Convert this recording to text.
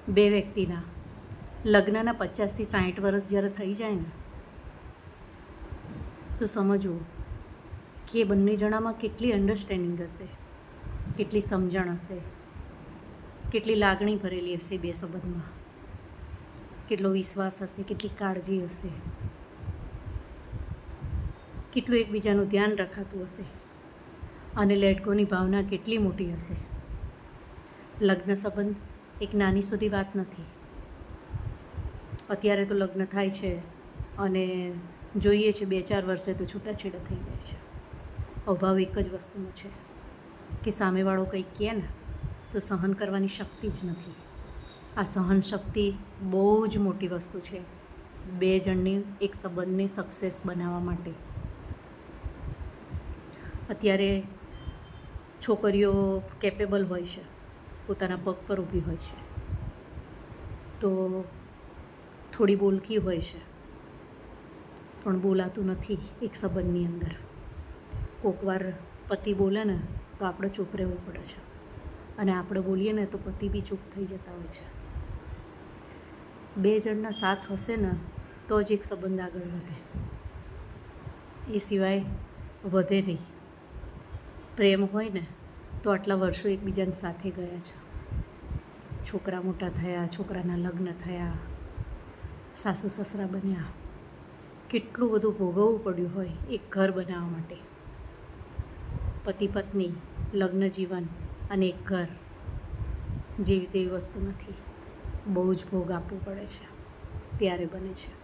બે વ્યક્તિના લગ્નના 50થી 60 વર્ષ જ્યારે થઈ જાય ને, તો સમજવું કે બંને જણામાં કેટલી અન્ડરસ્ટેન્ડિંગ હશે, કેટલી સમજણ હશે, કેટલી લાગણી ભરેલી હશે બે સંબંધમાં, કેટલો વિશ્વાસ હશે, કેટલી કાળજી હશે, કેટલું એકબીજાનું ધ્યાન રખાતું હશે અને લેટગોની ભાવના કેટલી મોટી હશે. લગ્ન સંબંધ એક નાની સૂડી વાત નથી. અત્યારે તો લગ્ન થાય છે અને જોઈએ છે 2-4 વર્ષે તો છૂટાછેડા થઈ જાય છે. અભાવ એક જ વસ્તુનો છે કે સામેવાળો કંઈક કહે ને તો સહન કરવાની શક્તિ જ નથી. આ સહન શક્તિ બહુ જ મોટી વસ્તુ છે બે જણની એક સંબંધને સક્સેસ બનાવવા માટે. અત્યારે છોકરીઓ કેપેબલ હોય છે, પોતાના પગ પર ઊભી હોય છે, તો થોડી બોલકી હોય છે, પણ બોલાતું નથી એક સંબંધની અંદર. કોકવાર પતિ બોલે ને તો આપણે ચૂપ રહેવું પડે છે અને આપણે બોલીએ ને તો પતિ બી ચૂપ થઈ જતા હોય છે. બે જણના સાથ હશે ને તો જ એક સંબંધ આગળ વધે, એ સિવાય વધે નહીં. પ્રેમ હોય ને તો આટલા વર્ષો એકબીજાની સાથે ગયા છે, છોકરા મોટા થયા, છોકરાના લગ્ન થયા, સાસુ સસરા બન્યા, કેટલું બધું ભોગવવું પડ્યું હોય એક ઘર બનાવવા માટે. પતિ પત્ની, લગ્ન જીવન અને એક ઘર જેવી તેવી વસ્તુ નથી. બહુ જ ભોગ આપવું પડે છે ત્યારે બને છે.